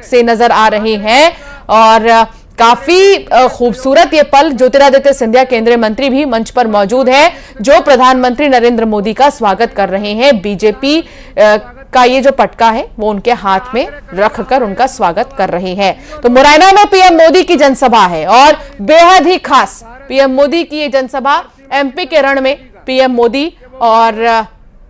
से नजर आ रहे हैं और काफी खूबसूरत ये पल। ज्योतिरादित्य सिंधिया केंद्रीय मंत्री भी मंच पर मौजूद है, जो प्रधानमंत्री नरेंद्र मोदी का स्वागत कर रहे हैं। बीजेपी का ये जो पटका है वो उनके हाथ में रखकर उनका स्वागत कर रहे हैं। तो मुरैना में पीएम मोदी की जनसभा है और बेहद ही खास पीएम मोदी की ये जनसभा, एमपी के रण में पीएम मोदी और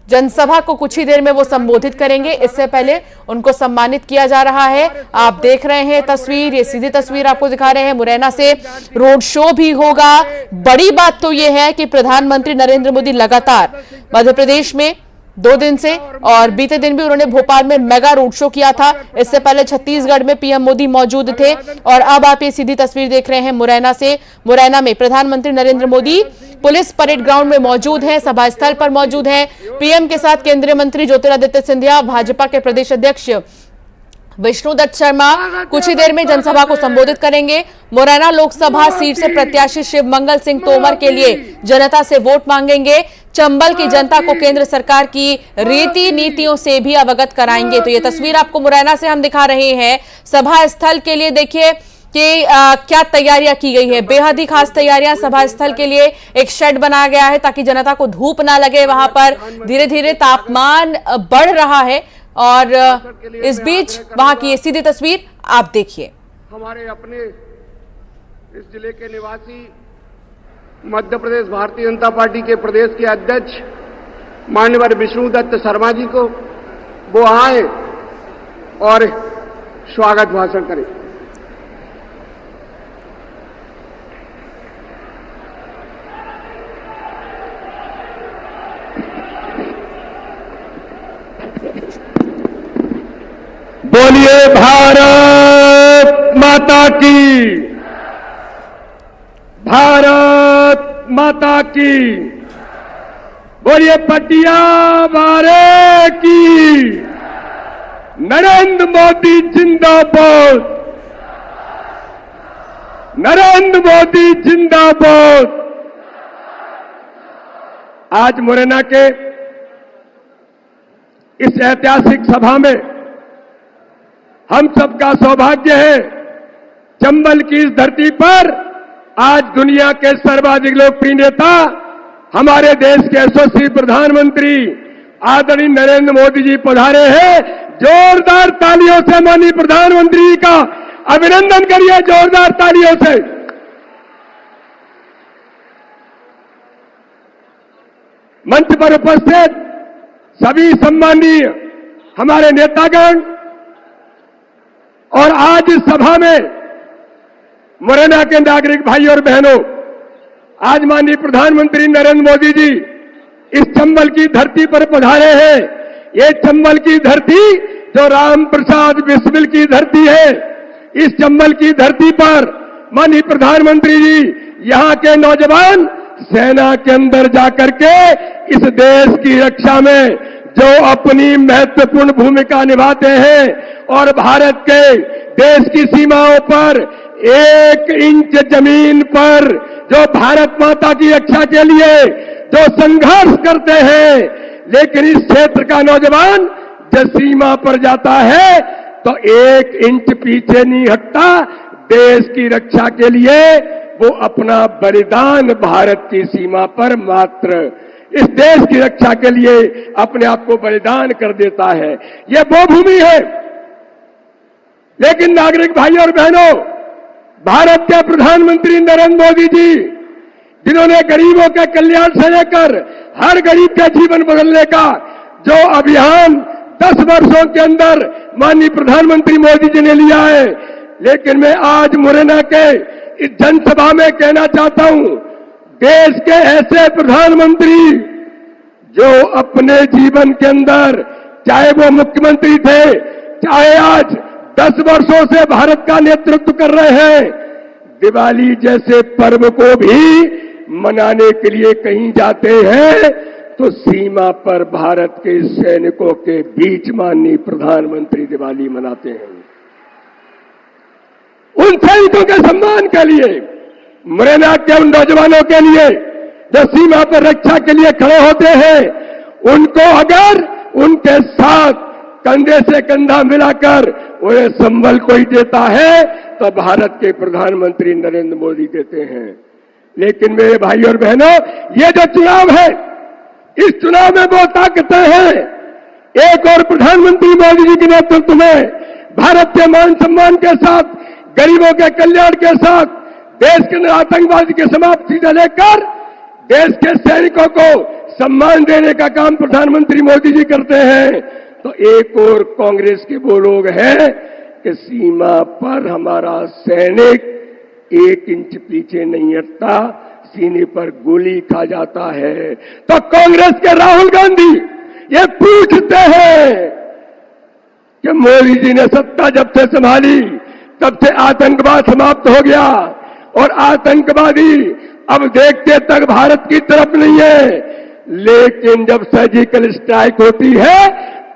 जनसभा को कुछ ही देर में वो संबोधित करेंगे। इससे पहले उनको सम्मानित किया जा रहा है। आप देख रहे हैं तस्वीर, ये सीधी तस्वीर आपको दिखा रहे हैं। मुरैना से रोड शो भी होगा। बड़ी बात तो ये है कि प्रधानमंत्री नरेंद्र मोदी लगातार मध्य प्रदेश में 2 दिन से और बीते दिन भी उन्होंने भोपाल में मेगा रोड शो किया था। इससे पहले छत्तीसगढ़ में पीएम मोदी मौजूद थे और अब आप ये सीधी तस्वीर देख रहे हैं मुरैना से। मुरैना में प्रधानमंत्री Narendra Modi police parade ground में मौजूद हैं, सभा स्थल पर मौजूद हैं। पीएम के साथ केंद्रीय मंत्री ज्योतिरादित्य सिंधिया, भाजपा के प्रदेश अध्यक्ष विष्णुदत्त शर्मा कुछ ही देर में जनसभा को संबोधित करेंगे। मुरैना लोकसभा सीट से प्रत्याशी शिवमंगल सिंह तोमर के लिए जनता से वोट मांगेंगे। चंबल की जनता को केंद्र सरकार की रीति नीतियों से भी अवगत कराएंगे। तो ये तस्वीर आपको मुरैना से हम दिखा रहे हैं। सभा स्थल के लिए देखिए कि क्या तैयारियां की गई है। बेहद ही खास तैयारियां सभा स्थल के लिए। एक शेड बनाया गया है ताकि जनता को धूप ना लगे। वहां पर धीरे धीरे तापमान बढ़ रहा है और इस बीच वहां की ये सीधी तस्वीर आप देखिए। हमारे अपने इस जिले के निवासी मध्य प्रदेश भारतीय जनता पार्टी के प्रदेश के अध्यक्ष माननीय विष्णुदत्त शर्मा जी को वो आए और स्वागत भाषण करें। बोलिए भारत माता की, भारत माता की। बोलिए पटिया बारे की। नरेंद्र मोदी जिंदाबाद, नरेंद्र मोदी जिंदाबाद। आज मुरैना के इस ऐतिहासिक सभा में हम सबका सौभाग्य है। चंबल की इस धरती पर आज दुनिया के सर्वाधिक लोकप्रिय नेता, हमारे देश के यशस्वी प्रधानमंत्री आदरणीय नरेंद्र मोदी जी पधारे हैं। जोरदार तालियों से माननीय प्रधानमंत्री का अभिनंदन करिए, जोरदार तालियों से। मंच पर उपस्थित सभी सम्माननीय हमारे नेतागण और आज इस सभा में मुरैना के नागरिक भाई और बहनों, आज माननीय प्रधानमंत्री नरेंद्र मोदी जी इस चंबल की धरती पर पधारे हैं। ये चंबल की धरती जो राम प्रसाद बिस्मिल की धरती है, इस चंबल की धरती पर माननीय प्रधानमंत्री जी यहां के नौजवान सेना के अंदर जाकर के इस देश की रक्षा में जो अपनी महत्वपूर्ण भूमिका निभाते हैं और भारत के देश की सीमाओं पर 1 इंच जमीन पर जो भारत माता की रक्षा के लिए जो संघर्ष करते हैं, लेकिन इस क्षेत्र का नौजवान जब सीमा पर जाता है तो 1 इंच पीछे नहीं हटता। देश की रक्षा के लिए वो अपना बलिदान भारत की सीमा पर मात्र इस देश की रक्षा के लिए अपने आप को बलिदान कर देता है। यह वो भूमि है। लेकिन नागरिक भाई और बहनों, भारत के प्रधानमंत्री नरेंद्र मोदी जी, जिन्होंने गरीबों के कल्याण से लेकर हर गरीब का जीवन बदलने का जो अभियान 10 वर्षों के अंदर माननीय प्रधानमंत्री मोदी जी ने लिया है, लेकिन मैं आज मुरैना के इस जनसभा में कहना चाहता हूं, देश के ऐसे प्रधानमंत्री जो अपने जीवन के अंदर, चाहे वो मुख्यमंत्री थे, चाहे आज 10 वर्षों से भारत का नेतृत्व कर रहे हैं, दिवाली जैसे पर्व को भी मनाने के लिए कहीं जाते हैं तो सीमा पर भारत के सैनिकों के बीच माननीय प्रधानमंत्री दिवाली मनाते हैं। उन सैनिकों के सम्मान के लिए, मुरैना के उन नौजवानों के लिए जो सीमा पर रक्षा के लिए खड़े होते हैं, उनको अगर उनके साथ कंधे से कंधा मिलाकर उन्हें संबल कोई देता है तो भारत के प्रधानमंत्री नरेंद्र मोदी देते हैं। लेकिन मेरे भाई और बहनों, ये जो चुनाव है, इस चुनाव में वो ताकतें हैं, एक और प्रधानमंत्री मोदी जी के नेतृत्व में भारत के मान सम्मान के साथ, गरीबों के कल्याण के साथ, देश के आतंकवाद की समाप्ति से लेकर देश के सैनिकों को सम्मान देने का काम प्रधानमंत्री मोदी जी करते हैं। तो एक और कांग्रेस के वो लोग हैं कि सीमा पर हमारा सैनिक 1 इंच पीछे नहीं हटता, सीने पर गोली खा जाता है। तो कांग्रेस के राहुल गांधी ये पूछते हैं कि मोदी जी ने सत्ता जब से संभाली तब से आतंकवाद समाप्त हो गया और आतंकवादी अब देखते तक भारत की तरफ नहीं है। लेकिन जब सर्जिकल स्ट्राइक होती है,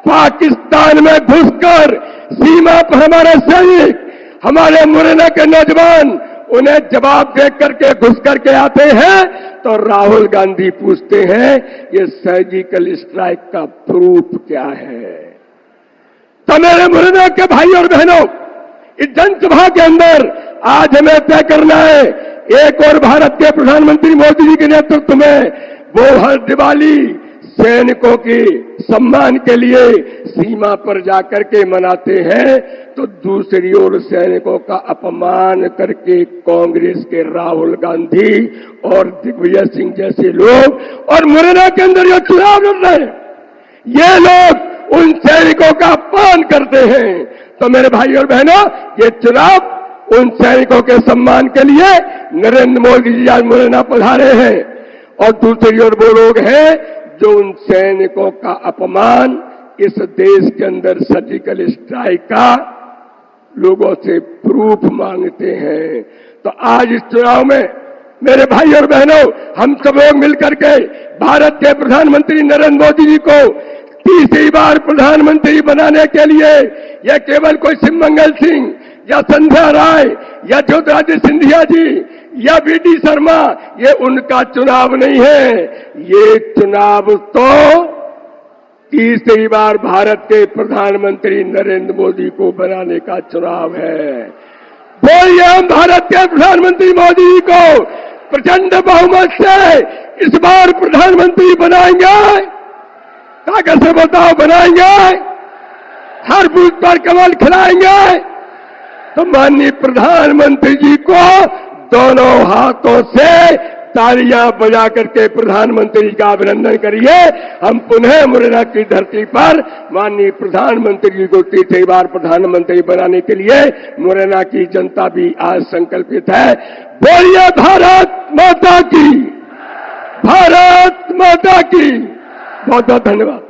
पाकिस्तान में घुसकर सीमा पर हमारे सैनिक, हमारे मुरैना के नौजवान उन्हें जवाब दे करके घुस करके आते हैं, तो राहुल गांधी पूछते हैं ये सर्जिकल स्ट्राइक का प्रूफ क्या है। तो मेरे मुरैना के भाई और बहनों, इस जनसभा के अंदर आज हमें तय करना है, एक और भारत के प्रधानमंत्री मोदी जी के नेतृत्व में वो हर दिवाली सैनिकों की सम्मान के लिए सीमा पर जाकर के मनाते हैं, तो दूसरी ओर सैनिकों का अपमान करके कांग्रेस के राहुल गांधी और दिग्विजय सिंह जैसे लोग और मुरैना के अंदर जो चुनाव लड़ रहे हैं, ये लोग उन सैनिकों का अपमान करते हैं। तो मेरे भाई और बहनों, ये चुनाव उन सैनिकों के सम्मान के लिए नरेंद्र मोदी जी आज मुरैना पधारे हैं, और दूसरी ओर वो लोग हैं जो उन सैनिकों का अपमान इस देश के अंदर सर्जिकल स्ट्राइक का लोगों से प्रूफ मांगते हैं। तो आज इस चुनाव में मेरे भाई और बहनों, हम सब लोग मिलकर के भारत के प्रधानमंत्री नरेंद्र मोदी जी को तीसरी बार प्रधानमंत्री बनाने के लिए, यह केवल कोई शिवमंगल सिंह या संध्या राय या ज्योतिरादित्य सिंधिया जी या वीडी शर्मा, ये उनका चुनाव नहीं है। ये चुनाव तो तीसरी बार भारत के प्रधानमंत्री नरेंद्र मोदी को बनाने का चुनाव है। बोलिए, हम भारत के प्रधानमंत्री मोदी जी को प्रचंड बहुमत से इस बार प्रधानमंत्री बनाएंगे। ताकत से बताओ, बनाएंगे? हर बूथ पर कमल खिलाएंगे? तो माननीय प्रधानमंत्री जी को दोनों हाथों से तालियां बजा करके प्रधानमंत्री का अभिनंदन करिए। हम पुनः मुरैना की धरती पर माननीय प्रधानमंत्री जी को तीसरी बार प्रधानमंत्री बनाने के लिए मुरैना की जनता भी आज संकल्पित है। बोलिए भारत माता की, भारत माता की। बहुत बहुत धन्यवाद।